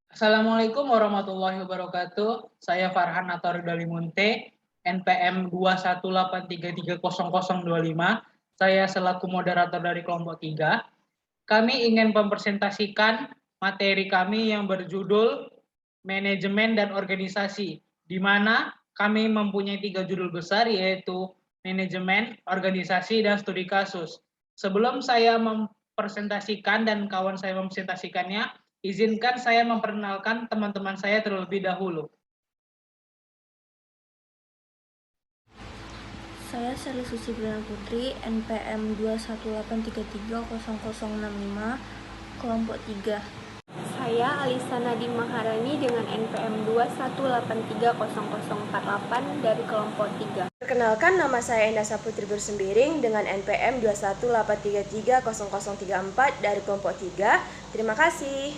Assalamualaikum warahmatullahi wabarakatuh. Saya Farhan Attori Dalimunte, NPM 218330025. Saya selaku moderator dari kelompok 3. Kami ingin mempresentasikan materi kami yang berjudul Manajemen dan Organisasi, di mana kami mempunyai 3 judul besar, yaitu Manajemen, Organisasi, dan Studi Kasus. Sebelum saya mempresentasikan dan kawan saya mempresentasikannya, izinkan saya memperkenalkan teman-teman saya terlebih dahulu. Saya Sari Suci Briana Putri, NPM 218330065, kelompok 3. Saya Alisa Nadim Maharani dengan NPM 218300048 dari kelompok 3. Perkenalkan, nama saya Enda Saputri Bersembiring dengan NPM 218330034 dari kelompok 3. Terima kasih.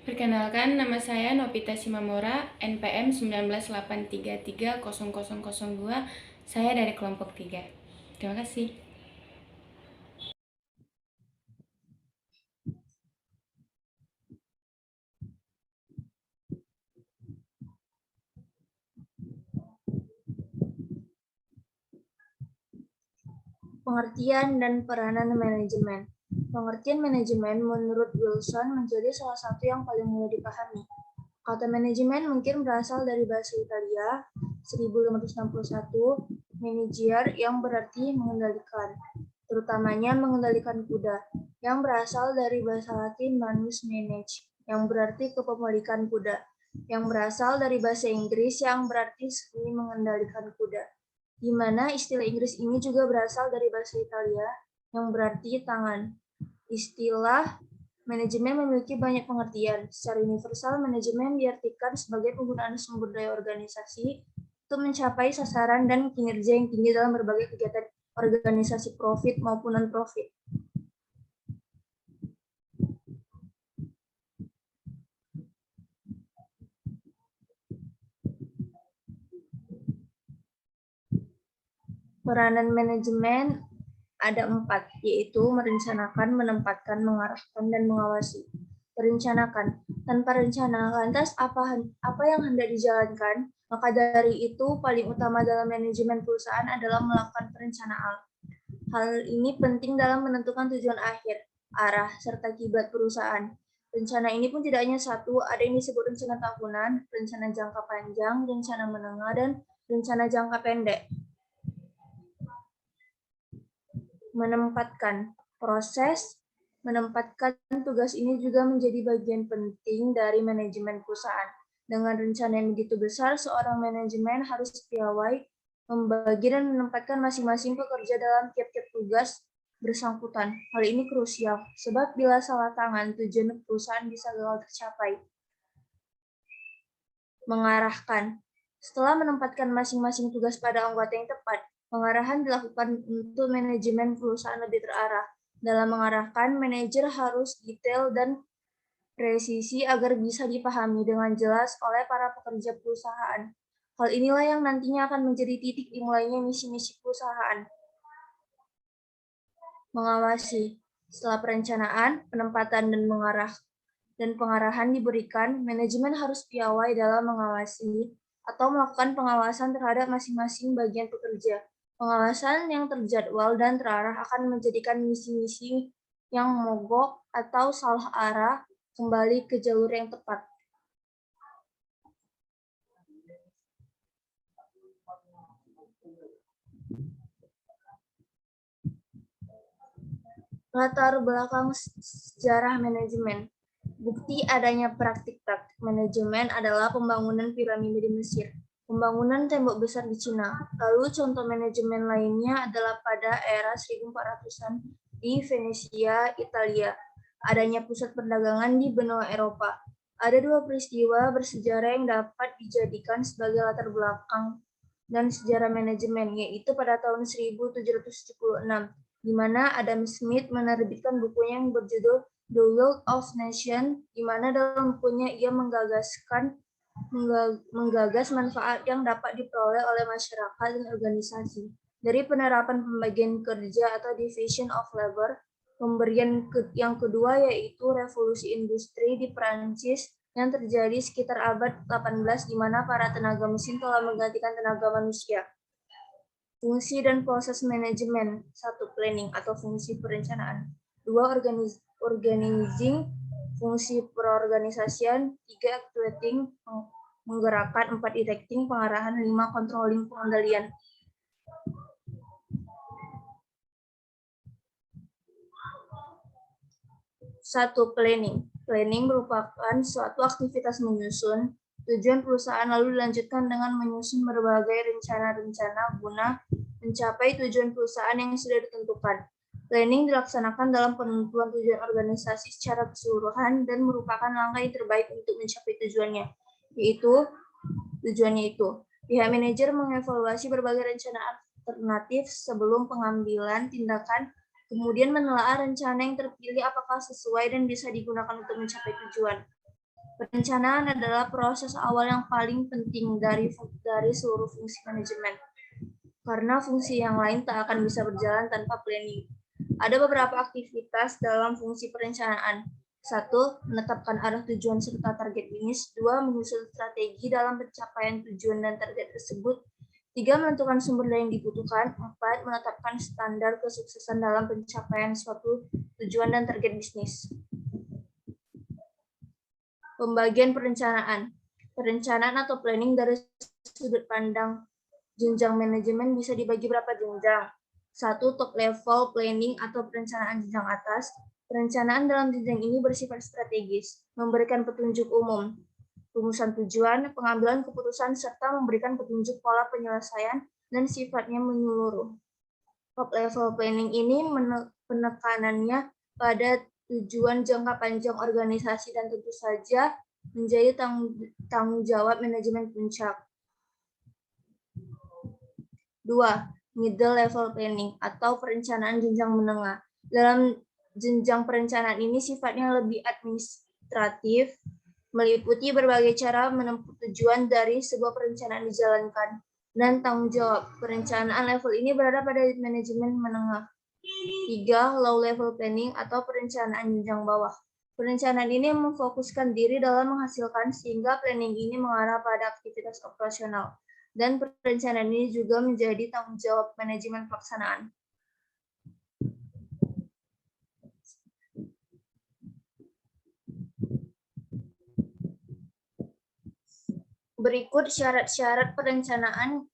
Perkenalkan, nama saya Novita Simamora, NPM 198330002. Saya dari kelompok 3. Terima kasih. Pengertian dan peranan manajemen. Pengertian manajemen menurut Wilson menjadi salah satu yang paling mudah dipahami. Kata manajemen mungkin berasal dari bahasa Italia 1561, manager yang berarti mengendalikan, terutamanya mengendalikan kuda, yang berasal dari bahasa Latin manus manage, yang berarti kepemilikan kuda, yang berasal dari bahasa Inggris yang berarti seni mengendalikan kuda, di mana istilah Inggris ini juga berasal dari bahasa Italia yang berarti tangan. Istilah manajemen memiliki banyak pengertian. Secara universal, manajemen diartikan sebagai penggunaan sumber daya organisasi untuk mencapai sasaran dan kinerja yang tinggi dalam berbagai kegiatan organisasi profit maupun non-profit. Peranan manajemen ada 4, yaitu merencanakan, menempatkan, mengarahkan, dan mengawasi. Merencanakan. Tanpa rencana, lantas apa yang hendak dijalankan? Maka dari itu, paling utama dalam manajemen perusahaan adalah melakukan perencanaan. Hal ini penting dalam menentukan tujuan akhir, arah, serta kiblat perusahaan. Rencana ini pun tidak hanya satu, ada yang disebut rencana tahunan, rencana jangka panjang, rencana menengah, dan rencana jangka pendek. Menempatkan. Proses menempatkan tugas ini juga menjadi bagian penting dari manajemen perusahaan. Dengan rencana yang begitu besar, seorang manajemen harus piawai membagi dan menempatkan masing-masing pekerja dalam tiap-tiap tugas bersangkutan. Hal ini krusial, sebab bila salah tangan, tujuan perusahaan bisa gagal tercapai. Mengarahkan. Setelah menempatkan masing-masing tugas pada anggota yang tepat, pengarahan dilakukan untuk manajemen perusahaan lebih terarah. Dalam mengarahkan, manajer harus detail dan presisi agar bisa dipahami dengan jelas oleh para pekerja perusahaan. Hal inilah yang nantinya akan menjadi titik dimulainya misi-misi perusahaan. Mengawasi. Setelah perencanaan, penempatan, dan pengarahan diberikan, manajemen harus piawai dalam mengawasi atau melakukan pengawasan terhadap masing-masing bagian pekerja. Pengawasan yang terjadwal dan terarah akan menjadikan misi-misi yang mogok atau salah arah kembali ke jalur yang tepat. Latar belakang sejarah manajemen. Bukti adanya praktik-praktik manajemen adalah pembangunan piramida di Mesir, pembangunan tembok besar di Cina. Lalu contoh manajemen lainnya adalah pada era 1400-an di Venesia, Italia. Adanya pusat perdagangan di benua Eropa. Ada 2 peristiwa bersejarah yang dapat dijadikan sebagai latar belakang dan sejarah manajemen, yaitu pada tahun 1776, di mana Adam Smith menerbitkan bukunya yang berjudul The Wealth of Nations, di mana dalam bukunya ia menggagas manfaat yang dapat diperoleh oleh masyarakat dan organisasi dari penerapan pembagian kerja atau division of labor Yang kedua yaitu revolusi industri di Perancis yang terjadi sekitar abad 18 di mana para tenaga mesin telah menggantikan tenaga manusia. Fungsi dan proses manajemen. 1. Planning atau fungsi perencanaan. 2. Organizing, fungsi perorganisasian. 3. Actuating, menggerakkan. 4. Directing, pengarahan. 5. Controlling, pengendalian. Satu, planning. Planning merupakan suatu aktivitas menyusun tujuan perusahaan lalu dilanjutkan dengan menyusun berbagai rencana-rencana guna mencapai tujuan perusahaan yang sudah ditentukan. Planning dilaksanakan dalam penentuan tujuan organisasi secara keseluruhan dan merupakan langkah yang terbaik untuk mencapai tujuannya, yaitu Pihak manajer mengevaluasi berbagai rencana alternatif sebelum pengambilan tindakan, kemudian menelaah rencana yang terpilih apakah sesuai dan bisa digunakan untuk mencapai tujuan. Perencanaan adalah proses awal yang paling penting dari seluruh fungsi manajemen, karena fungsi yang lain tak akan bisa berjalan tanpa planning. Ada beberapa aktivitas dalam fungsi perencanaan. 1. Menetapkan arah tujuan serta target bisnis. 2. Menyusun strategi dalam pencapaian tujuan dan target tersebut. 3. Menentukan sumber daya yang dibutuhkan. 4. Menetapkan standar kesuksesan dalam pencapaian suatu tujuan dan target bisnis. Pembagian perencanaan. Perencanaan atau planning dari sudut pandang jenjang manajemen bisa dibagi berapa jenjang. 1. Top level planning atau perencanaan jenjang atas. Perencanaan dalam jenjang ini bersifat strategis, memberikan petunjuk umum, rumusan tujuan, pengambilan keputusan, serta memberikan petunjuk pola penyelesaian dan sifatnya menyeluruh. Top level planning ini penekanannya pada tujuan jangka panjang organisasi dan tentu saja menjadi tanggung jawab manajemen puncak. 2. Middle level planning atau perencanaan jenjang menengah. Dalam jenjang perencanaan ini sifatnya lebih administratif, meliputi berbagai cara menempuh tujuan dari sebuah perencanaan dijalankan, dan tanggung jawab. Perencanaan level ini berada pada manajemen menengah. 3. Low level planning atau perencanaan jenjang bawah. Perencanaan ini memfokuskan diri dalam menghasilkan sehingga planning ini mengarah pada aktivitas operasional. Dan perencanaan ini juga menjadi tanggung jawab manajemen pelaksanaan. Berikut syarat-syarat perencanaan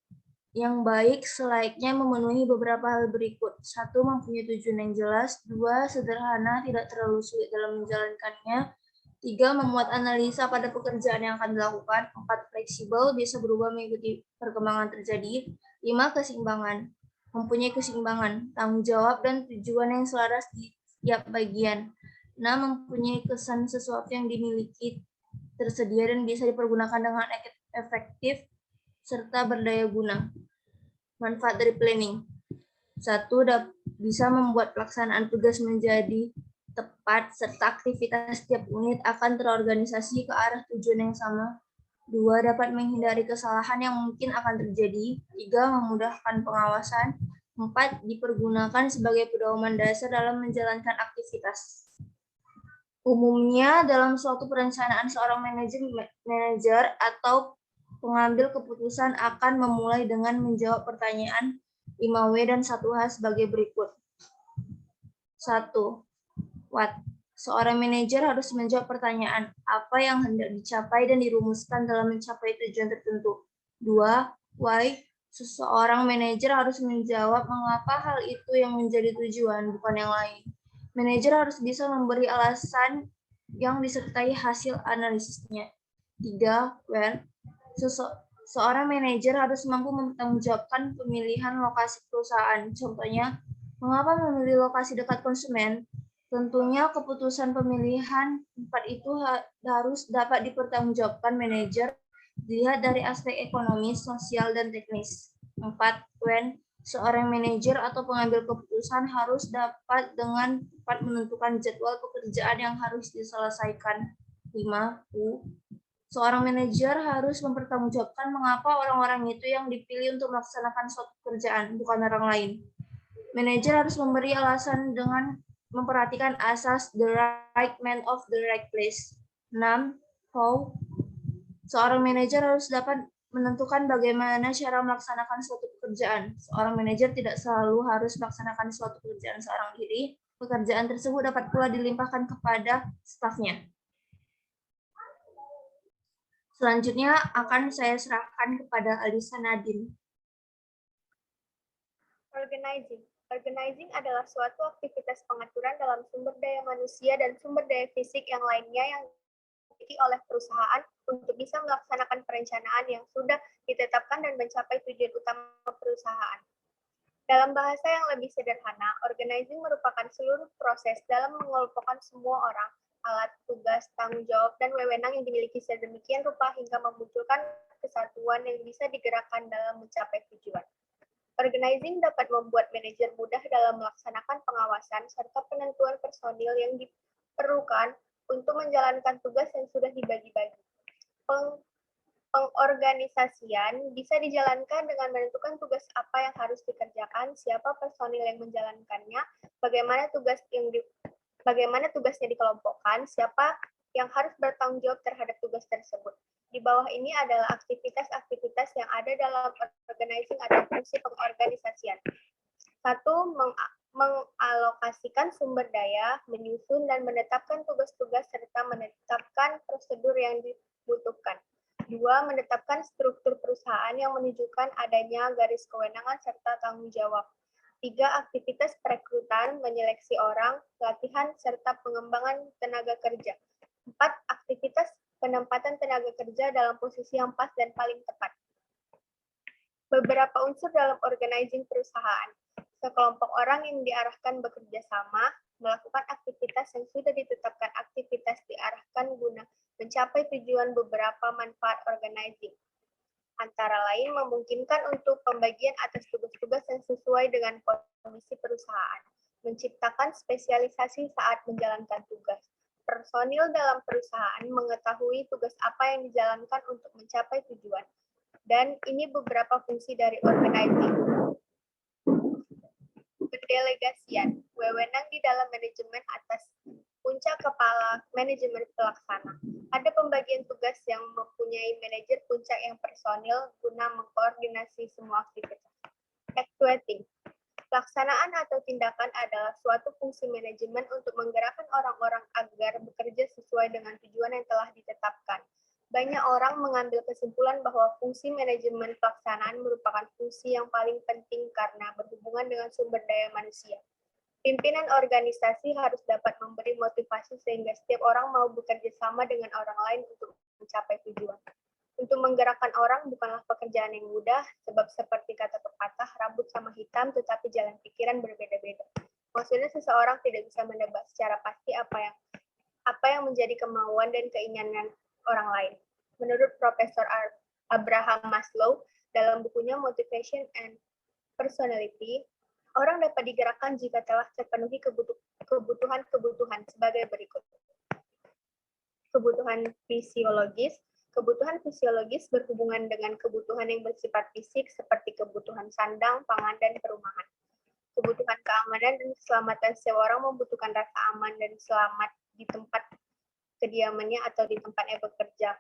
yang baik selayaknya memenuhi beberapa hal berikut. 1. Mempunyai tujuan yang jelas. 2. Sederhana, tidak terlalu sulit dalam menjalankannya. 3. Memuat analisa pada pekerjaan yang akan dilakukan. 4. Fleksibel, bisa berubah mengikuti perkembangan terjadi. 5. Keseimbangan, mempunyai keseimbangan, tanggung jawab dan tujuan yang selaras di setiap bagian. 6. Mempunyai kesan sesuatu yang dimiliki tersedia dan bisa dipergunakan dengan efektif serta berdaya guna. Manfaat dari planning. 1. Bisa membuat pelaksanaan tugas menjadi tepat serta aktivitas setiap unit akan terorganisasi ke arah tujuan yang sama. 2. Dapat menghindari kesalahan yang mungkin akan terjadi. 3. Memudahkan pengawasan. 4. Dipergunakan sebagai pedoman dasar dalam menjalankan aktivitas. Umumnya dalam suatu perencanaan seorang manajer atau pengambil keputusan akan memulai dengan menjawab pertanyaan 5W dan 1H sebagai berikut. 1. What? Seorang manajer harus menjawab pertanyaan apa yang hendak dicapai dan dirumuskan dalam mencapai tujuan tertentu. 2. Why? Seseorang manajer harus menjawab mengapa hal itu yang menjadi tujuan, bukan yang lain. Manajer harus bisa memberi alasan yang disertai hasil analisisnya. 3. Where? Seorang manajer harus mampu mempertanggungjawabkan pemilihan lokasi perusahaan. Contohnya, mengapa memilih lokasi dekat konsumen? Tentunya keputusan pemilihan tempat itu harus dapat dipertanggungjawabkan manajer dilihat dari aspek ekonomi, sosial, dan teknis. 4. When? Seorang manajer atau pengambil keputusan harus dapat dengan tepat menentukan jadwal pekerjaan yang harus diselesaikan. 5. Who? Seorang manajer harus mempertanggungjawabkan mengapa orang-orang itu yang dipilih untuk melaksanakan suatu pekerjaan, bukan orang lain. Manajer harus memberi alasan dengan memperhatikan asas the right man of the right place. 6. How seorang manajer harus dapat menentukan bagaimana cara melaksanakan suatu pekerjaan. Seorang manajer tidak selalu harus melaksanakan suatu pekerjaan seorang diri. Pekerjaan tersebut dapat pula dilimpahkan kepada stafnya. Selanjutnya akan saya serahkan kepada Alisa Nadine. Organizing. Organizing adalah suatu aktivitas pengaturan dalam sumber daya manusia dan sumber daya fisik yang lainnya yang dimiliki oleh perusahaan untuk bisa melaksanakan perencanaan yang sudah ditetapkan dan mencapai tujuan utama perusahaan. Dalam bahasa yang lebih sederhana, organizing merupakan seluruh proses dalam mengelompokkan semua orang, alat, tugas, tanggung jawab, dan wewenang yang dimiliki sedemikian rupa hingga memunculkan kesatuan yang bisa digerakkan dalam mencapai tujuan. Organizing dapat membuat manajer mudah dalam melaksanakan pengawasan serta penentuan personil yang diperlukan untuk menjalankan tugas yang sudah dibagi-bagi. Pengorganisasian bisa dijalankan dengan menentukan tugas apa yang harus dikerjakan, siapa personil yang menjalankannya, bagaimana tugasnya dikelompokkan, siapa yang harus bertanggung jawab terhadap tugas tersebut. Di bawah ini adalah aktivitas-aktivitas yang ada dalam organizing atau fungsi pengorganisasian. 1. Mengalokasikan sumber daya, menyusun dan menetapkan tugas-tugas serta menetapkan prosedur yang dibutuhkan. 2. Menetapkan struktur perusahaan yang menunjukkan adanya garis kewenangan serta tanggung jawab. 3. Aktivitas perekrutan, menyeleksi orang, pelatihan, serta pengembangan tenaga kerja. 4. Aktivitas penempatan tenaga kerja dalam posisi yang pas dan paling tepat. Beberapa unsur dalam organizing perusahaan. Sekelompok orang yang diarahkan bekerja sama, melakukan aktivitas yang sudah ditetapkan aktivitas diarahkan guna mencapai tujuan beberapa manfaat organizing. Antara lain memungkinkan untuk pembagian atas tugas-tugas yang sesuai dengan kondisi perusahaan, menciptakan spesialisasi saat menjalankan tugas. Personil dalam perusahaan mengetahui tugas apa yang dijalankan untuk mencapai tujuan. Dan ini beberapa fungsi dari organizing. Pendelegasian, wewenang di dalam manajemen atas puncak kepala manajemen pelaksana. Ada pembagian tugas yang mempunyai manajer puncak yang personil guna mengkoordinasi semua aktivitas. Actuating. Pelaksanaan atau tindakan adalah suatu fungsi manajemen untuk menggerakkan orang-orang agar bekerja sesuai dengan tujuan yang telah ditetapkan. Banyak orang mengambil kesimpulan bahwa fungsi manajemen pelaksanaan merupakan fungsi yang paling penting karena berhubungan dengan sumber daya manusia. Pimpinan organisasi harus dapat memberi motivasi sehingga setiap orang mau bekerja sama dengan orang lain untuk mencapai tujuan. Untuk menggerakkan orang bukanlah pekerjaan yang mudah, sebab seperti kata pepatah, rambut sama hitam tetapi jalan pikiran berbeda-beda. Maksudnya seseorang tidak bisa menebak secara pasti apa yang menjadi kemauan dan keinginan orang lain. Menurut Profesor Abraham Maslow, dalam bukunya Motivation and Personality, orang dapat digerakkan jika telah terpenuhi kebutuhan-kebutuhan sebagai berikut. Kebutuhan fisiologis. Kebutuhan fisiologis berhubungan dengan kebutuhan yang bersifat fisik seperti kebutuhan sandang, pangan, dan perumahan. Kebutuhan keamanan dan keselamatan seorang membutuhkan rasa aman dan selamat di tempat kediamannya atau di tempatnya bekerja.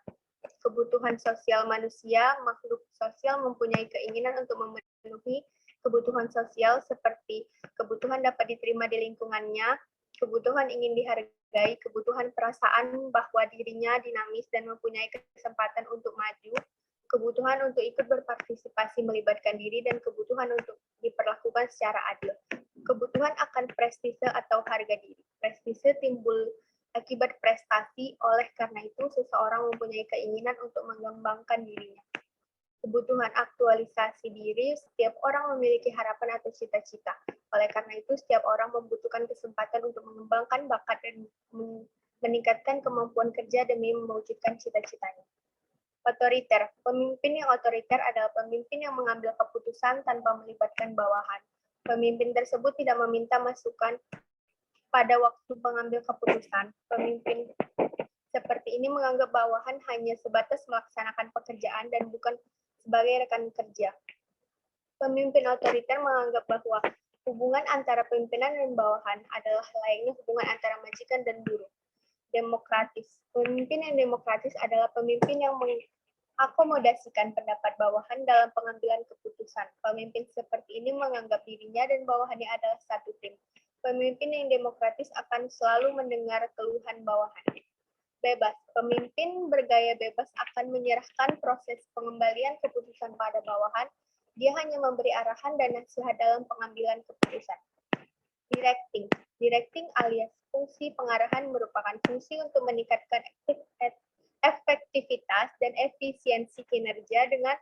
Kebutuhan sosial manusia, makhluk sosial mempunyai keinginan untuk memenuhi kebutuhan sosial seperti kebutuhan dapat diterima di lingkungannya, kebutuhan ingin dihargai, kebutuhan perasaan bahwa dirinya dinamis dan mempunyai kesempatan untuk maju, kebutuhan untuk ikut berpartisipasi melibatkan diri, dan kebutuhan untuk diperlakukan secara adil. Kebutuhan akan prestise atau harga diri. Prestise timbul akibat prestasi, oleh karena itu seseorang mempunyai keinginan untuk mengembangkan dirinya. Kebutuhan aktualisasi diri, setiap orang memiliki harapan atau cita-cita. Oleh karena itu, setiap orang membutuhkan kesempatan untuk mengembangkan bakat dan meningkatkan kemampuan kerja demi mewujudkan cita-citanya. Otoriter. Pemimpin yang otoriter adalah pemimpin yang mengambil keputusan tanpa melibatkan bawahan. Pemimpin tersebut tidak meminta masukan pada waktu mengambil keputusan. Pemimpin seperti ini menganggap bawahan hanya sebatas melaksanakan pekerjaan dan bukan sebagai rekan kerja. Pemimpin otoriter menganggap bahwa Hubungan antara pimpinan dan bawahan adalah layaknya hubungan antara majikan dan buruh. Demokratis. Pemimpin yang demokratis adalah pemimpin yang mengakomodasikan pendapat bawahan dalam pengambilan keputusan. Pemimpin seperti ini menganggap dirinya dan bawahannya adalah satu tim. Pemimpin yang demokratis akan selalu mendengar keluhan bawahan. Bebas. Pemimpin bergaya bebas akan menyerahkan proses pengembalian keputusan pada bawahan. Dia hanya memberi arahan dan nasihat dalam pengambilan keputusan. Directing. Directing alias fungsi pengarahan merupakan fungsi untuk meningkatkan efektivitas dan efisiensi kinerja dengan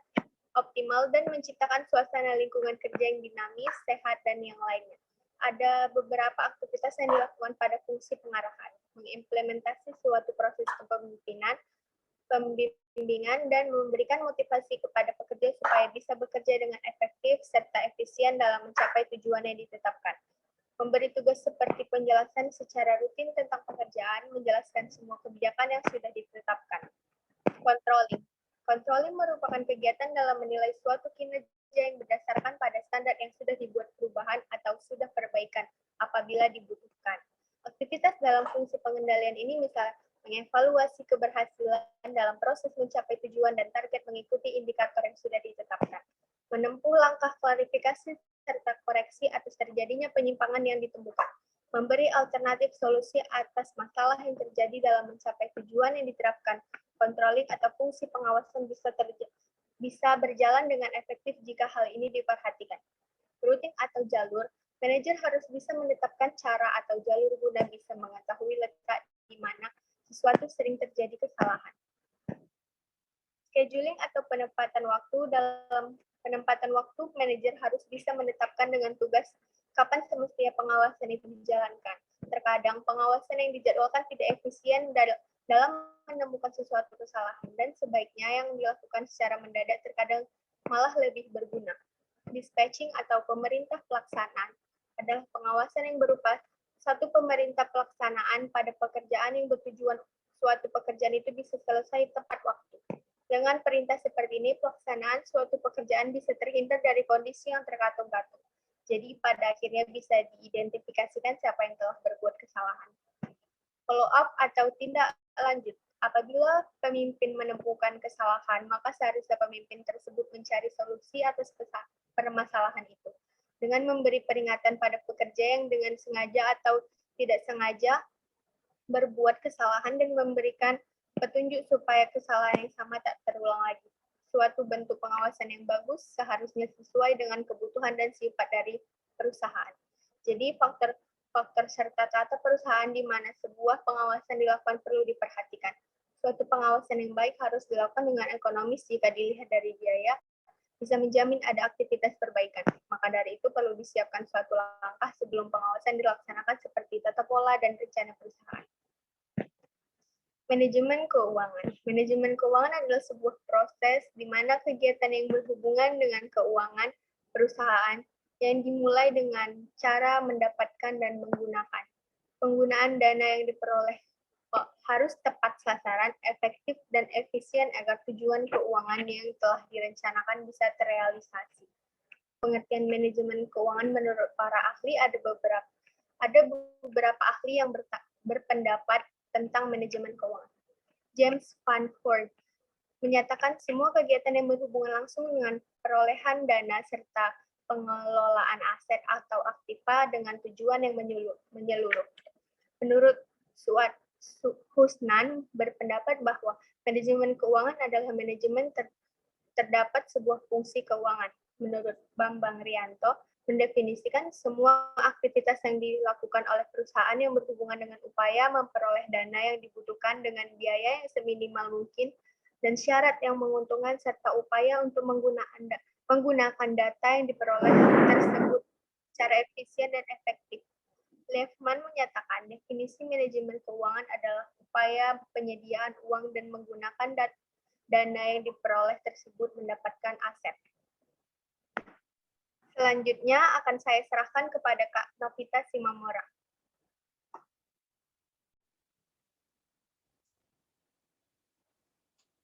optimal dan menciptakan suasana lingkungan kerja yang dinamis, sehat, dan yang lainnya. Ada beberapa aktivitas yang dilakukan pada fungsi pengarahan, mengimplementasi suatu proses kepemimpinan, pembimbingan, dan memberikan motivasi kepada pekerja supaya bisa bekerja dengan efektif serta efisien dalam mencapai tujuan yang ditetapkan. Memberi tugas seperti penjelasan secara rutin tentang pekerjaan, menjelaskan semua kebijakan yang sudah ditetapkan. Controlling. Controlling merupakan kegiatan dalam menilai suatu kinerja yang berdasarkan pada standar yang sudah dibuat perubahan atau sudah perbaikan apabila dibutuhkan. Aktivitas dalam fungsi pengendalian ini misalnya mengevaluasi keberhasilan dalam proses mencapai tujuan dan target mengikuti indikator yang sudah ditetapkan. Menempuh langkah klarifikasi serta koreksi atas terjadinya penyimpangan yang ditemukan. Memberi alternatif solusi atas masalah yang terjadi dalam mencapai tujuan yang diterapkan. Controlling atau fungsi pengawasan bisa berjalan dengan efektif jika hal ini diperhatikan. Routing atau jalur, manajer harus bisa menetapkan cara atau jalur guna bisa mengetahui letak di mana sesuatu sering terjadi kesalahan. Scheduling atau penempatan waktu. Dalam penempatan waktu, manajer harus bisa menetapkan dengan tugas kapan semestinya pengawasan itu dijalankan. Terkadang pengawasan yang dijadwalkan tidak efisien dalam menemukan sesuatu kesalahan, dan sebaiknya yang dilakukan secara mendadak terkadang malah lebih berguna. Dispatching atau pemerintah pelaksanaan adalah pengawasan yang berupa satu pemerintah pelaksanaan pada pekerjaan yang bertujuan suatu pekerjaan itu bisa selesai tepat waktu. Dengan perintah seperti ini, pelaksanaan suatu pekerjaan bisa terhindar dari kondisi yang terkatung-katung. Jadi pada akhirnya bisa diidentifikasikan siapa yang telah berbuat kesalahan. Follow up atau tindak lanjut. Apabila pemimpin menemukan kesalahan, maka seharusnya pemimpin tersebut mencari solusi atas permasalahan itu. Dengan memberi peringatan pada pekerja yang dengan sengaja atau tidak sengaja berbuat kesalahan dan memberikan petunjuk supaya kesalahan yang sama tak terulang lagi. Suatu bentuk pengawasan yang bagus seharusnya sesuai dengan kebutuhan dan sifat dari perusahaan. Jadi faktor serta tata perusahaan di mana sebuah pengawasan dilakukan perlu diperhatikan. Suatu pengawasan yang baik harus dilakukan dengan ekonomis jika dilihat dari biaya, bisa menjamin ada aktivitas perbaikan. Maka dari itu perlu disiapkan suatu langkah sebelum pengawasan dilaksanakan seperti tata pola dan rencana perusahaan. Manajemen keuangan. Manajemen keuangan adalah sebuah proses di mana kegiatan yang berhubungan dengan keuangan perusahaan yang dimulai dengan cara mendapatkan dan menggunakan. Penggunaan dana yang diperoleh harus tepat sasaran, efektif, dan efisien agar tujuan keuangan yang telah direncanakan bisa terrealisasi. Pengertian manajemen keuangan menurut para ahli ada beberapa ahli yang berpendapat tentang manajemen keuangan. James Van Ford menyatakan semua kegiatan yang berhubungan langsung dengan perolehan dana serta pengelolaan aset atau aktiva dengan tujuan yang menyeluruh. Menurut Husnan berpendapat bahwa manajemen keuangan adalah manajemen terdapat sebuah fungsi keuangan. Menurut Bambang Rianto, mendefinisikan semua aktivitas yang dilakukan oleh perusahaan yang berhubungan dengan upaya memperoleh dana yang dibutuhkan dengan biaya yang seminimal mungkin dan syarat yang menguntungkan serta upaya untuk menggunakan data yang diperoleh tersebut secara efisien dan efektif. Lehman menyatakan definisi manajemen keuangan adalah upaya penyediaan uang dan menggunakan dana yang diperoleh tersebut mendapatkan aset. Selanjutnya akan saya serahkan kepada Kak Novita Simamora.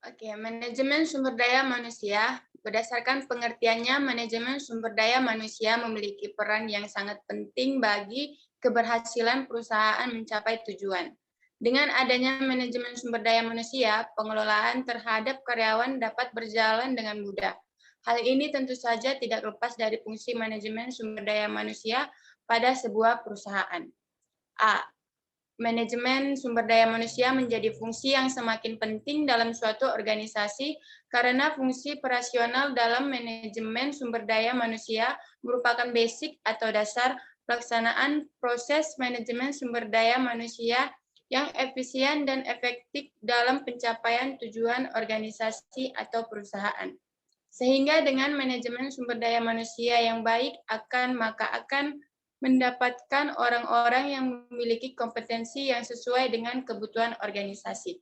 Oke, manajemen sumber daya manusia Berdasarkan pengertiannya, manajemen sumber daya manusia memiliki peran yang sangat penting bagi keberhasilan perusahaan mencapai tujuan. Dengan adanya manajemen sumber daya manusia, pengelolaan terhadap karyawan dapat berjalan dengan mudah. Hal ini tentu saja tidak lepas dari fungsi manajemen sumber daya manusia pada sebuah perusahaan. A. Manajemen sumber daya manusia menjadi fungsi yang semakin penting dalam suatu organisasi karena fungsi operasional dalam manajemen sumber daya manusia merupakan basic atau dasar pelaksanaan proses manajemen sumber daya manusia yang efisien dan efektif dalam pencapaian tujuan organisasi atau perusahaan. Sehingga dengan manajemen sumber daya manusia yang baik maka akan mendapatkan orang-orang yang memiliki kompetensi yang sesuai dengan kebutuhan organisasi.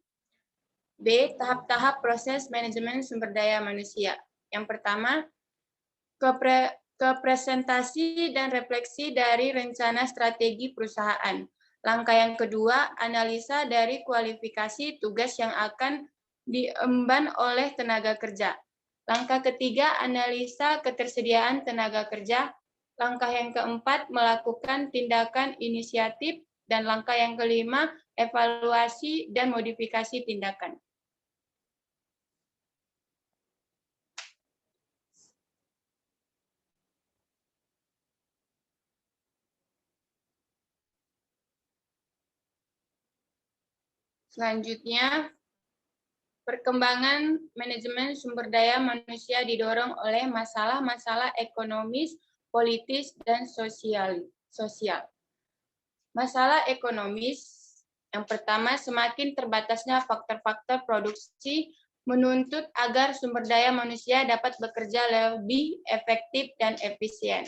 B. Tahap-tahap proses manajemen sumber daya manusia. Yang pertama, kepresentasi dan refleksi dari rencana strategi perusahaan. Langkah yang kedua, analisa dari kualifikasi tugas yang akan diemban oleh tenaga kerja. Langkah ketiga, analisa ketersediaan tenaga kerja. Langkah yang keempat, melakukan tindakan inisiatif. Dan langkah yang kelima, evaluasi dan modifikasi tindakan. Selanjutnya, perkembangan manajemen sumber daya manusia didorong oleh masalah-masalah ekonomis, politis, dan sosial. Masalah ekonomis, yang pertama, semakin terbatasnya faktor-faktor produksi menuntut agar sumber daya manusia dapat bekerja lebih efektif dan efisien.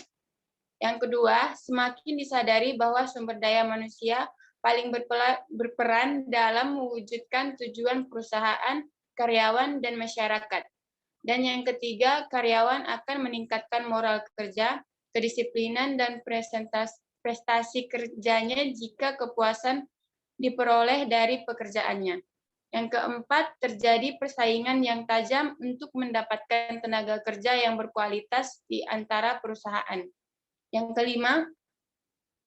Yang kedua, semakin disadari bahwa sumber daya manusia paling berperan dalam mewujudkan tujuan perusahaan, karyawan, dan masyarakat. Dan yang ketiga, karyawan akan meningkatkan moral kerja, kedisiplinan, dan prestasi kerjanya jika kepuasan diperoleh dari pekerjaannya. Yang keempat, terjadi persaingan yang tajam untuk mendapatkan tenaga kerja yang berkualitas di antara perusahaan. Yang kelima,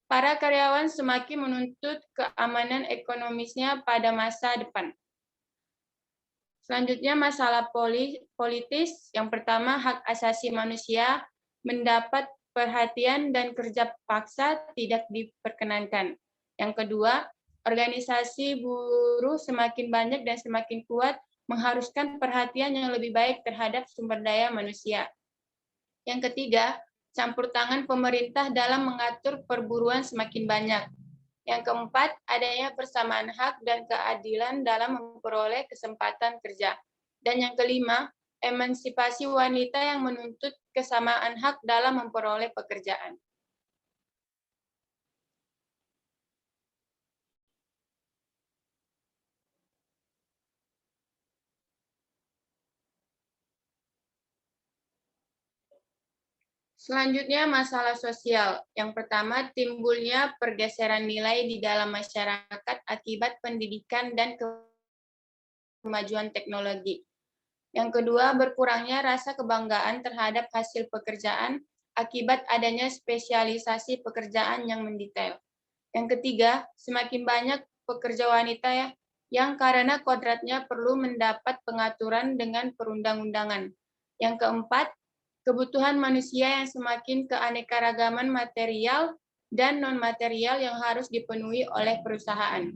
para karyawan semakin menuntut keamanan ekonomisnya pada masa depan. Selanjutnya, masalah politis. Yang pertama, hak asasi manusia mendapat perhatian dan kerja paksa tidak diperkenankan. Yang kedua, organisasi buruh semakin banyak dan semakin kuat mengharuskan perhatian yang lebih baik terhadap sumber daya manusia. Yang ketiga, campur tangan pemerintah dalam mengatur perburuan semakin banyak. Yang keempat, adanya persamaan hak dan keadilan dalam memperoleh kesempatan kerja. Dan yang kelima, emansipasi wanita yang menuntut kesamaan hak dalam memperoleh pekerjaan. Selanjutnya, masalah sosial. Yang pertama, timbulnya pergeseran nilai di dalam masyarakat akibat pendidikan dan kemajuan teknologi. Yang kedua, berkurangnya rasa kebanggaan terhadap hasil pekerjaan akibat adanya spesialisasi pekerjaan yang mendetail. Yang ketiga, semakin banyak pekerja wanita yang karena kodratnya perlu mendapat pengaturan dengan perundang-undangan. Yang keempat, kebutuhan manusia yang semakin keanekaragaman material dan non-material yang harus dipenuhi oleh perusahaan.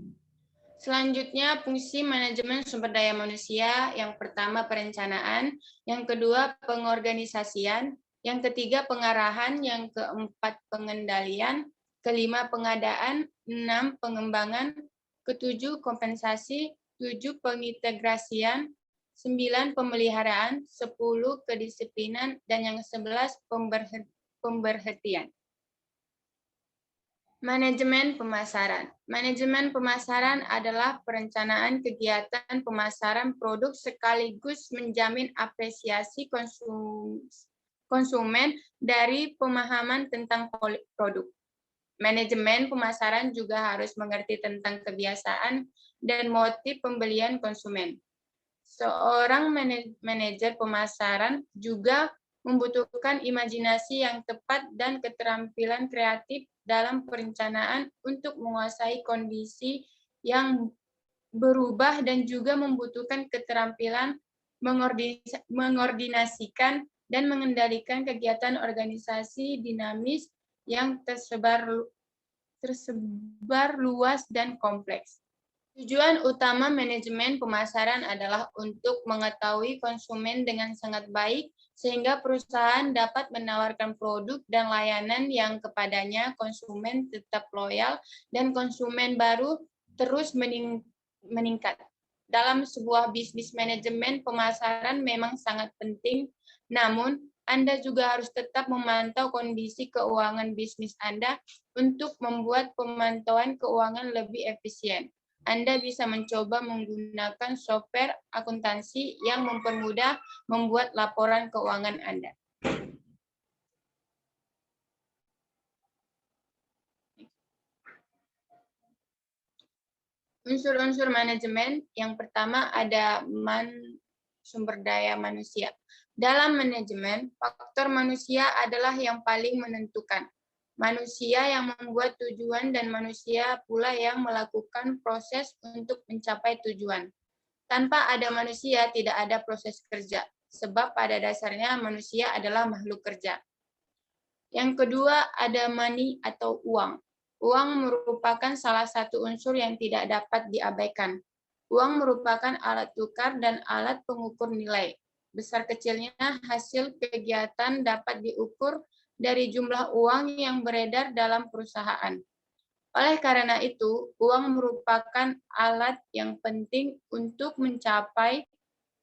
Selanjutnya, fungsi manajemen sumber daya manusia. Yang pertama, perencanaan. Yang kedua, pengorganisasian. Yang ketiga, pengarahan. Yang keempat, pengendalian. Kelima, pengadaan. 6, pengembangan. Ketujuh, kompensasi. 7, pengintegrasian. 9, pemeliharaan, 10, kedisiplinan, dan yang 11, pemberhentian. Manajemen pemasaran. Manajemen pemasaran adalah perencanaan kegiatan pemasaran produk sekaligus menjamin apresiasi konsumen dari pemahaman tentang produk. Manajemen pemasaran juga harus mengerti tentang kebiasaan dan motif pembelian konsumen. Seorang manajer pemasaran juga membutuhkan imajinasi yang tepat dan keterampilan kreatif dalam perencanaan untuk menguasai kondisi yang berubah dan juga membutuhkan keterampilan mengordinasikan dan mengendalikan kegiatan organisasi dinamis yang tersebar luas dan kompleks. Tujuan utama manajemen pemasaran adalah untuk mengetahui konsumen dengan sangat baik, sehingga perusahaan dapat menawarkan produk dan layanan yang kepadanya konsumen tetap loyal dan konsumen baru terus meningkat. Dalam sebuah bisnis, manajemen pemasaran memang sangat penting, namun Anda juga harus tetap memantau kondisi keuangan bisnis Anda untuk membuat pemantauan keuangan lebih efisien. Anda bisa mencoba menggunakan software akuntansi yang mempermudah membuat laporan keuangan Anda. Unsur-unsur manajemen, yang pertama ada sumber daya manusia. Dalam manajemen, faktor manusia adalah yang paling menentukan. Manusia yang membuat tujuan dan manusia pula yang melakukan proses untuk mencapai tujuan. Tanpa ada manusia, tidak ada proses kerja, sebab pada dasarnya manusia adalah makhluk kerja. Yang kedua ada money atau uang. Uang merupakan salah satu unsur yang tidak dapat diabaikan. Uang merupakan alat tukar dan alat pengukur nilai. Besar kecilnya hasil kegiatan dapat diukur dari jumlah uang yang beredar dalam perusahaan. Oleh karena itu, uang merupakan alat yang penting untuk mencapai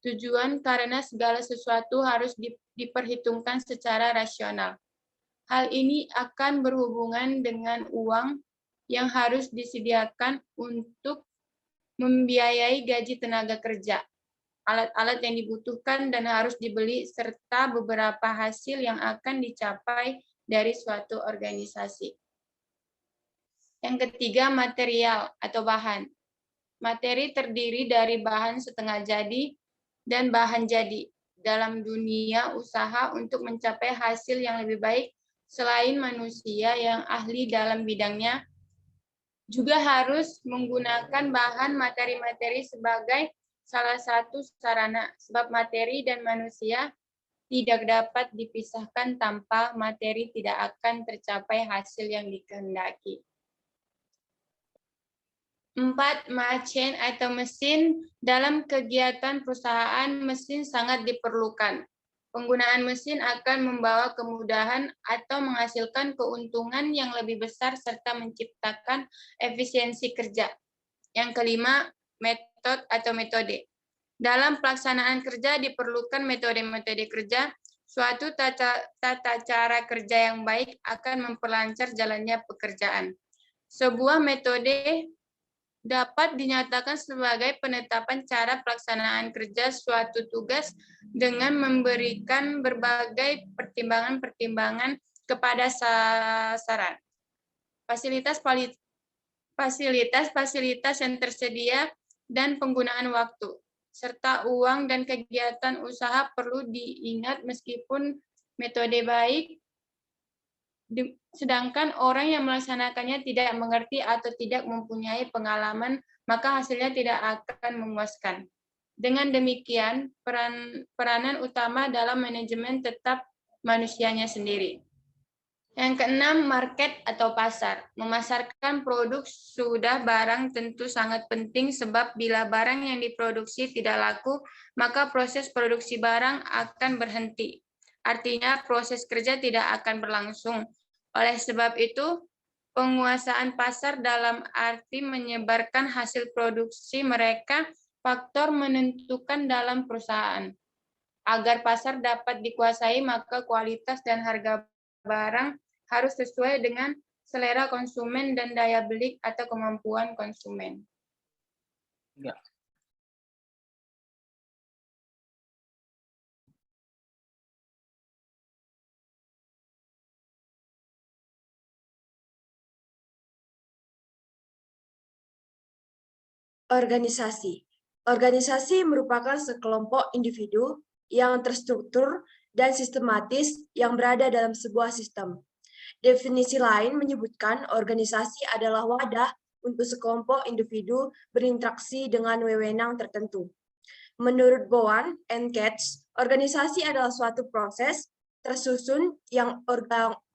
tujuan karena segala sesuatu harus diperhitungkan secara rasional. Hal ini akan berhubungan dengan uang yang harus disediakan untuk membiayai gaji tenaga kerja, alat-alat yang dibutuhkan dan harus dibeli, serta beberapa hasil yang akan dicapai dari suatu organisasi. Yang ketiga, material atau bahan. Materi terdiri dari bahan setengah jadi dan bahan jadi. Dalam dunia usaha untuk mencapai hasil yang lebih baik, selain manusia yang ahli dalam bidangnya, juga harus menggunakan bahan materi-materi sebagai salah satu sarana, sebab materi dan manusia tidak dapat dipisahkan. Tanpa materi tidak akan tercapai hasil yang dikehendaki. 4. Mesin atau mesin. Dalam kegiatan perusahaan, mesin sangat diperlukan. Penggunaan mesin akan membawa kemudahan atau menghasilkan keuntungan yang lebih besar serta menciptakan efisiensi kerja. Yang kelima, metode. Dalam pelaksanaan kerja diperlukan metode-metode kerja. Suatu tata cara kerja yang baik akan memperlancar jalannya pekerjaan. Sebuah metode dapat dinyatakan sebagai penetapan cara pelaksanaan kerja suatu tugas dengan memberikan berbagai pertimbangan-pertimbangan kepada sasaran, fasilitas yang tersedia, dan penggunaan waktu, serta uang dan kegiatan usaha perlu diingat. Meskipun metode baik, sedangkan orang yang melaksanakannya tidak mengerti atau tidak mempunyai pengalaman, maka hasilnya tidak akan memuaskan. Dengan demikian, peranan utama dalam manajemen tetap manusianya sendiri. Yang keenam, market atau pasar. Memasarkan produk sudah barang tentu sangat penting, sebab bila barang yang diproduksi tidak laku, maka proses produksi barang akan berhenti. Artinya proses kerja tidak akan berlangsung. Oleh sebab itu, penguasaan pasar dalam arti menyebarkan hasil produksi mereka faktor menentukan dalam perusahaan. Agar pasar dapat dikuasai, maka kualitas dan harga barang harus sesuai dengan selera konsumen dan daya beli atau kemampuan konsumen. Ya. Organisasi. Organisasi merupakan sekelompok individu yang terstruktur dan sistematis yang berada dalam sebuah sistem. Definisi lain menyebutkan organisasi adalah wadah untuk sekelompok individu berinteraksi dengan wewenang tertentu. Menurut Bowen and Katz, organisasi adalah suatu proses tersusun yang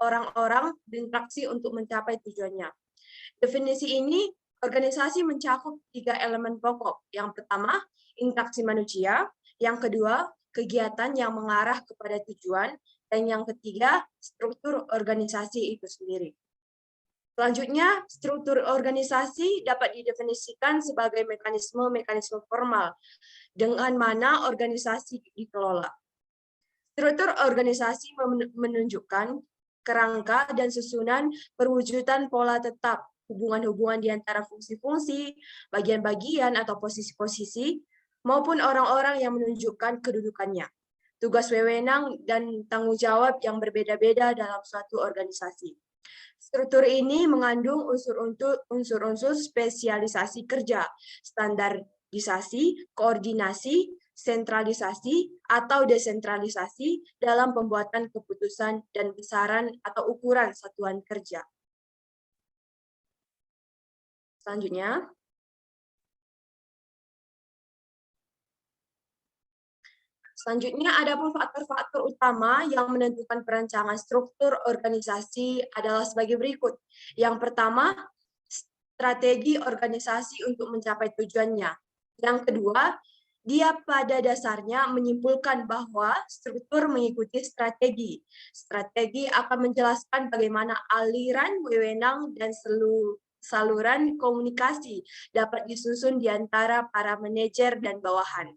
orang-orang berinteraksi untuk mencapai tujuannya. Definisi ini, organisasi mencakup 3 elemen pokok. Yang pertama, interaksi manusia. Yang kedua, kegiatan yang mengarah kepada tujuan. Dan yang ketiga, struktur organisasi itu sendiri. Selanjutnya, struktur organisasi dapat didefinisikan sebagai mekanisme-mekanisme formal dengan mana organisasi dikelola. Struktur organisasi menunjukkan kerangka dan susunan perwujudan pola tetap, hubungan-hubungan di antara fungsi-fungsi, bagian-bagian atau posisi-posisi, maupun orang-orang yang menunjukkan kedudukannya, tugas wewenang dan tanggung jawab yang berbeda-beda dalam suatu organisasi. Struktur ini mengandung unsur-unsur spesialisasi kerja, standarisasi, koordinasi, sentralisasi, atau desentralisasi dalam pembuatan keputusan dan besaran atau ukuran satuan kerja. Selanjutnya, ada pun faktor-faktor utama yang menentukan perancangan struktur organisasi adalah sebagai berikut. Yang pertama, strategi organisasi untuk mencapai tujuannya. Yang kedua, dia pada dasarnya menyimpulkan bahwa struktur mengikuti strategi. Strategi akan menjelaskan bagaimana aliran wewenang dan saluran komunikasi dapat disusun di antara para manajer dan bawahan.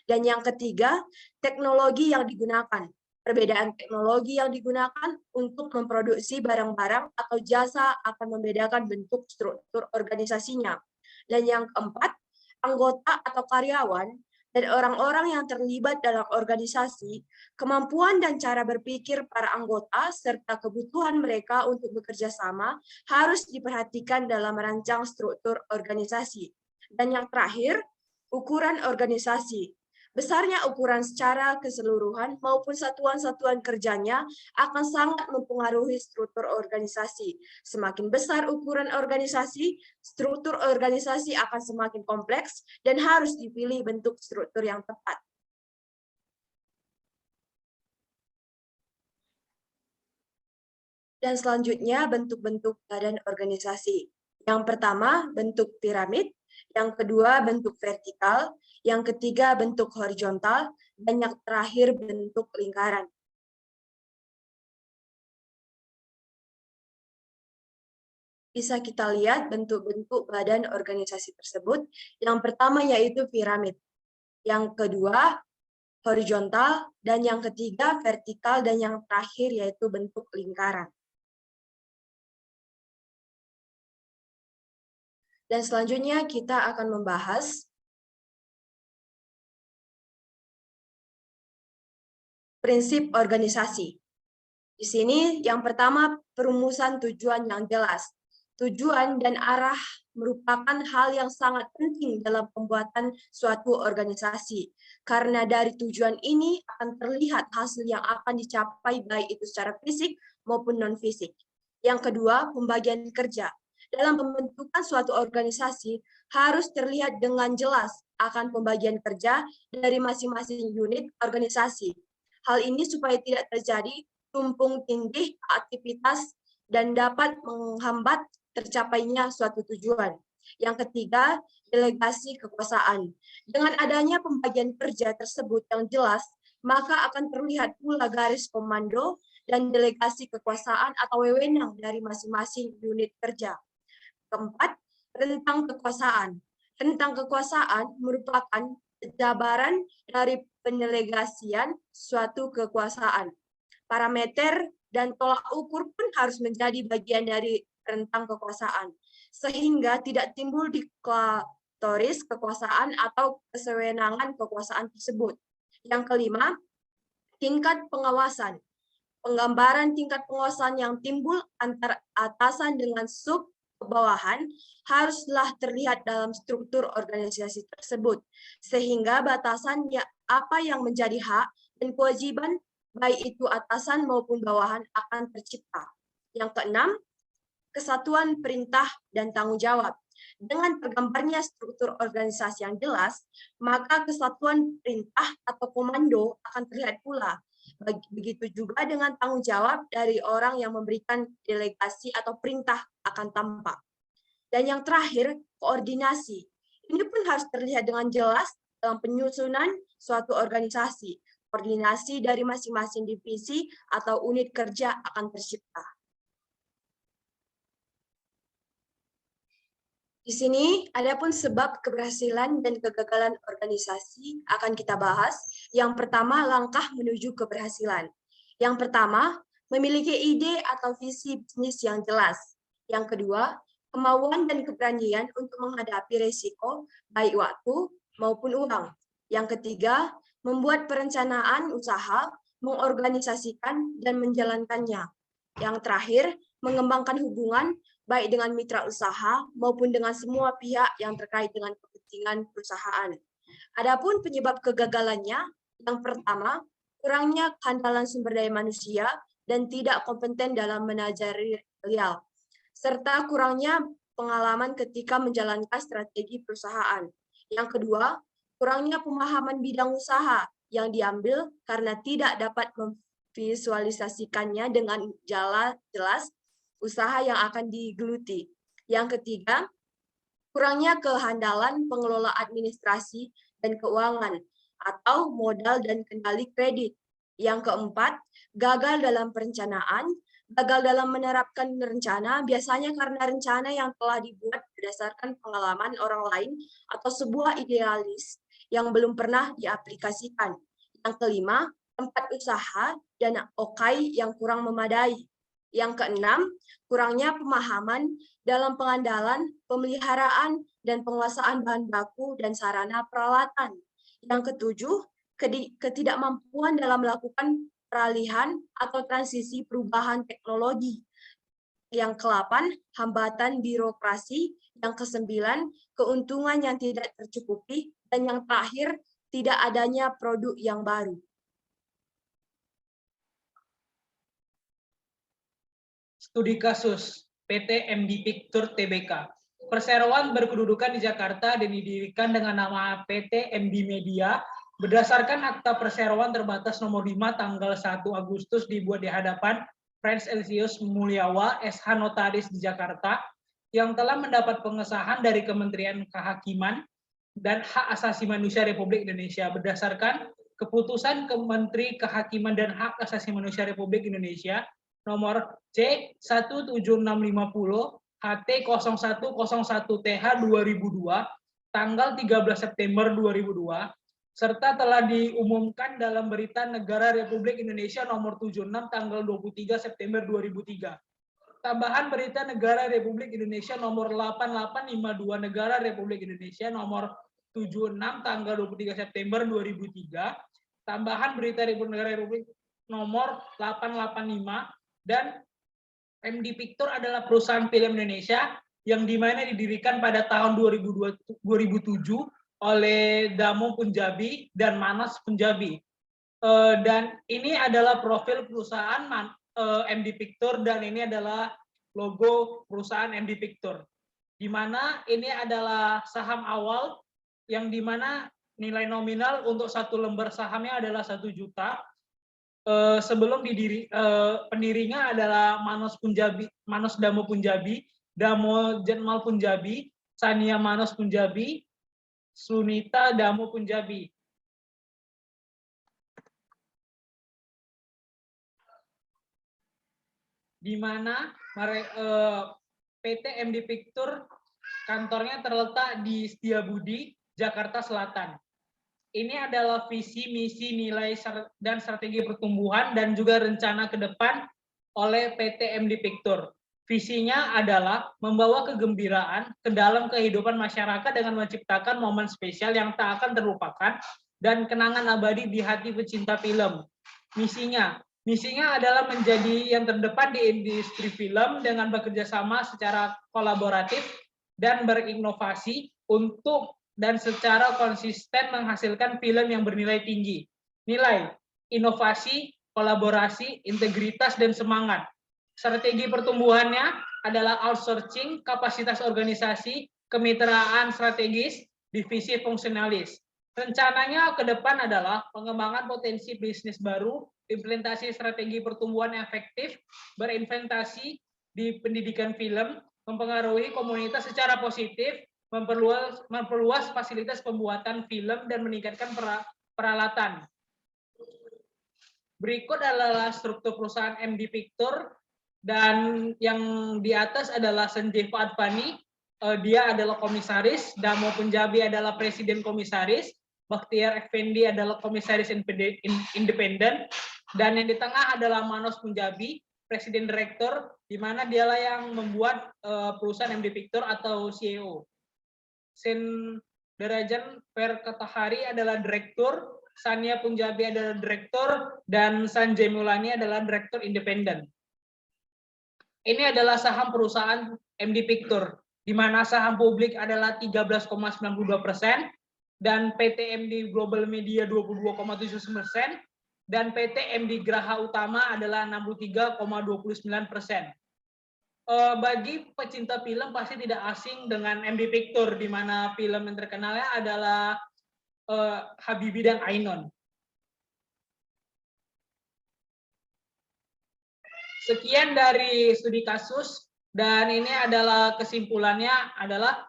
Dan yang ketiga, teknologi yang digunakan. Perbedaan teknologi yang digunakan untuk memproduksi barang-barang atau jasa akan membedakan bentuk struktur organisasinya. Dan yang keempat, anggota atau karyawan dan orang-orang yang terlibat dalam organisasi, kemampuan dan cara berpikir para anggota serta kebutuhan mereka untuk bekerja sama harus diperhatikan dalam merancang struktur organisasi. Dan yang terakhir, ukuran organisasi. Besarnya ukuran secara keseluruhan maupun satuan-satuan kerjanya akan sangat mempengaruhi struktur organisasi. Semakin besar ukuran organisasi, struktur organisasi akan semakin kompleks dan harus dipilih bentuk struktur yang tepat. Dan selanjutnya bentuk-bentuk badan organisasi. Yang pertama, bentuk piramid. Yang kedua, bentuk vertikal. Yang ketiga, bentuk horizontal. Dan yang terakhir, bentuk lingkaran. Bisa kita lihat bentuk-bentuk badan organisasi tersebut. Yang pertama yaitu piramid. Yang kedua, horizontal. Dan yang ketiga, vertikal. Dan yang terakhir yaitu bentuk lingkaran. Dan selanjutnya kita akan membahas prinsip organisasi. Di sini yang pertama perumusan tujuan yang jelas. Tujuan dan arah merupakan hal yang sangat penting dalam pembuatan suatu organisasi. Karena dari tujuan ini akan terlihat hasil yang akan dicapai baik itu secara fisik maupun non-fisik. Yang kedua, pembagian kerja. Dalam pembentukan suatu organisasi harus terlihat dengan jelas akan pembagian kerja dari masing-masing unit organisasi. Hal ini supaya tidak terjadi tumpang tindih aktivitas dan dapat menghambat tercapainya suatu tujuan. Yang ketiga, delegasi kekuasaan. Dengan adanya pembagian kerja tersebut yang jelas, maka akan terlihat pula garis komando dan delegasi kekuasaan atau wewenang dari masing-masing unit kerja. Keempat, rentang kekuasaan. Rentang kekuasaan merupakan jabaran dari pendelegasian suatu kekuasaan. Parameter dan tolak ukur pun harus menjadi bagian dari rentang kekuasaan, sehingga tidak timbul diktatoris kekuasaan atau kesewenangan kekuasaan tersebut. Yang kelima, tingkat pengawasan. Penggambaran tingkat pengawasan yang timbul antara atasan dengan kebawahan haruslah terlihat dalam struktur organisasi tersebut, sehingga batasan apa yang menjadi hak dan kewajiban baik itu atasan maupun bawahan akan tercipta. Yang keenam, kesatuan perintah dan tanggung jawab. Dengan tergambarnya struktur organisasi yang jelas, maka kesatuan perintah atau komando akan terlihat pula. Begitu juga dengan tanggung jawab dari orang yang memberikan delegasi atau perintah akan tampak. Dan yang terakhir, koordinasi. Ini pun harus terlihat dengan jelas dalam penyusunan suatu organisasi. Koordinasi dari masing-masing divisi atau unit kerja akan tercipta. Di sini, adapun sebab keberhasilan dan kegagalan organisasi akan kita bahas. Yang pertama, langkah menuju keberhasilan. Yang pertama, memiliki ide atau visi bisnis yang jelas. Yang kedua, kemauan dan keberanian untuk menghadapi risiko, baik waktu maupun uang. Yang ketiga, membuat perencanaan usaha, mengorganisasikan dan menjalankannya. Yang terakhir, mengembangkan hubungan baik dengan mitra usaha maupun dengan semua pihak yang terkait dengan kepentingan perusahaan. Adapun penyebab kegagalannya, yang pertama, kurangnya kehandalan sumber daya manusia dan tidak kompeten dalam manajerial, serta kurangnya pengalaman ketika menjalankan strategi perusahaan. Yang kedua, kurangnya pemahaman bidang usaha yang diambil karena tidak dapat memvisualisasikannya dengan jelas usaha yang akan digeluti. Yang ketiga, kurangnya kehandalan pengelola administrasi dan keuangan atau modal dan kendali kredit. Yang keempat, gagal dalam perencanaan. Gagal dalam menerapkan rencana biasanya karena rencana yang telah dibuat berdasarkan pengalaman orang lain atau sebuah idealis yang belum pernah diaplikasikan. Yang kelima, tempat usaha dan okai yang kurang memadai. Yang keenam, kurangnya pemahaman dalam pengandalan, pemeliharaan, dan penguasaan bahan baku dan sarana peralatan. Yang ketujuh, ketidakmampuan dalam melakukan peralihan atau transisi perubahan teknologi. Yang ke-8, hambatan birokrasi. Yang ke-9, keuntungan yang tidak tercukupi. Dan yang terakhir, tidak adanya produk yang baru. Studi kasus PT MD Picture Tbk. Perseroan berkedudukan di Jakarta dan didirikan dengan nama PT MD Media berdasarkan akta perseroan terbatas nomor 5 tanggal 1 Agustus dibuat di hadapan Frans Elsius Mulyawa, SH Notaris di Jakarta, yang telah mendapat pengesahan dari Kementerian Kehakiman dan Hak Asasi Manusia Republik Indonesia berdasarkan Keputusan Menteri Kehakiman dan Hak Asasi Manusia Republik Indonesia nomor C17650 HT0101TH 2002 tanggal 13 September 2002 serta telah diumumkan dalam Berita Negara Republik Indonesia nomor 76 tanggal 23 September 2003. Tambahan Berita Negara Republik Indonesia nomor 8852 Negara Republik Indonesia nomor 76 tanggal 23 September 2003. Tambahan Berita Negara Republik nomor 885 dan MD Picture adalah perusahaan film Indonesia yang dimana didirikan pada tahun 2007 oleh Damo Punjabi dan Manas Punjabi. Dan ini adalah profil perusahaan MD Picture dan ini adalah logo perusahaan MD Picture. Di mana ini adalah saham awal yang dimana nilai nominal untuk satu lembar sahamnya adalah 1 juta. Sebelum pendirinya adalah Manos Damo Punjabi, Damo Jetmal Punjabi, Sania Manos Punjabi, Sunita Damo Punjabi. Di mana PT MD Picture kantornya terletak di Setiabudi, Jakarta Selatan. Ini adalah visi, misi, nilai, dan strategi pertumbuhan dan juga rencana ke depan oleh PT MD Picture. Visinya adalah membawa kegembiraan ke dalam kehidupan masyarakat dengan menciptakan momen spesial yang tak akan terlupakan dan kenangan abadi di hati pecinta film. Misinya Misinya adalah menjadi yang terdepan di industri film dengan bekerja sama secara kolaboratif dan berinovasi untuk dan secara konsisten menghasilkan film yang bernilai tinggi. Nilai, inovasi, kolaborasi, integritas, dan semangat. Strategi pertumbuhannya adalah outsourcing, kapasitas organisasi, kemitraan strategis, divisi fungsionalis. Rencananya ke depan adalah pengembangan potensi bisnis baru, implementasi strategi pertumbuhan efektif, berinvestasi di pendidikan film, mempengaruhi komunitas secara positif, memperluas fasilitas pembuatan film, dan meningkatkan peralatan. Berikut adalah struktur perusahaan MD Picture, dan yang di atas adalah Sanjay Advani, dia adalah komisaris, Damo Punjabi adalah presiden komisaris, Bakhtiar Effendi adalah komisaris independen, dan yang di tengah adalah Manos Punjabi, presiden direktur, di mana dialah yang membuat perusahaan MD Picture atau CEO. Sen Derajan Perkatahari adalah direktur, Sania Punjabi adalah direktur, dan Sanjay Mulani adalah direktur independen. Ini adalah saham perusahaan MD Picture, di mana saham publik adalah 13,92%, dan PT MD Global Media 22,7%, dan PT MD Graha Utama adalah 63,29%. Bagi pecinta film pasti tidak asing dengan MD Picture, di mana film yang terkenalnya adalah Habibie dan Ainun. Sekian dari studi kasus, dan ini adalah kesimpulannya adalah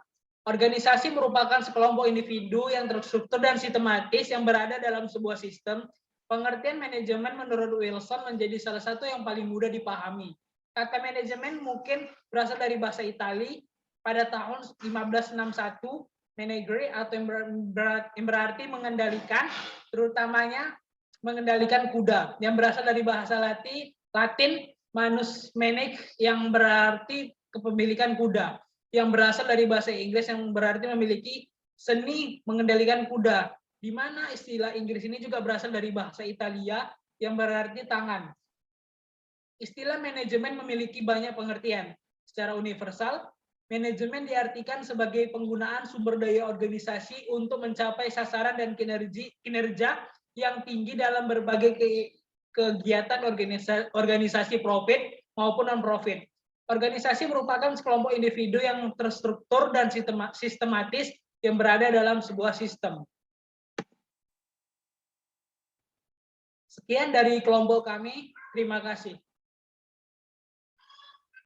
organisasi merupakan sekelompok individu yang terstruktur dan sistematis yang berada dalam sebuah sistem. Pengertian manajemen menurut Wilson menjadi salah satu yang paling mudah dipahami. Kata manajemen mungkin berasal dari bahasa Italia pada tahun 1561, managere atau yang berarti mengendalikan, terutamanya mengendalikan kuda, yang berasal dari bahasa Latin manus manage, yang berarti kepemilikan kuda, yang berasal dari bahasa Inggris yang berarti memiliki seni mengendalikan kuda, di mana istilah Inggris ini juga berasal dari bahasa Italia yang berarti tangan. Istilah manajemen memiliki banyak pengertian. Secara universal, manajemen diartikan sebagai penggunaan sumber daya organisasi untuk mencapai sasaran dan kinerja yang tinggi dalam berbagai kegiatan organisasi profit maupun non-profit. Organisasi merupakan sekelompok individu yang terstruktur dan sistematis yang berada dalam sebuah sistem. Sekian dari kelompok kami, terima kasih.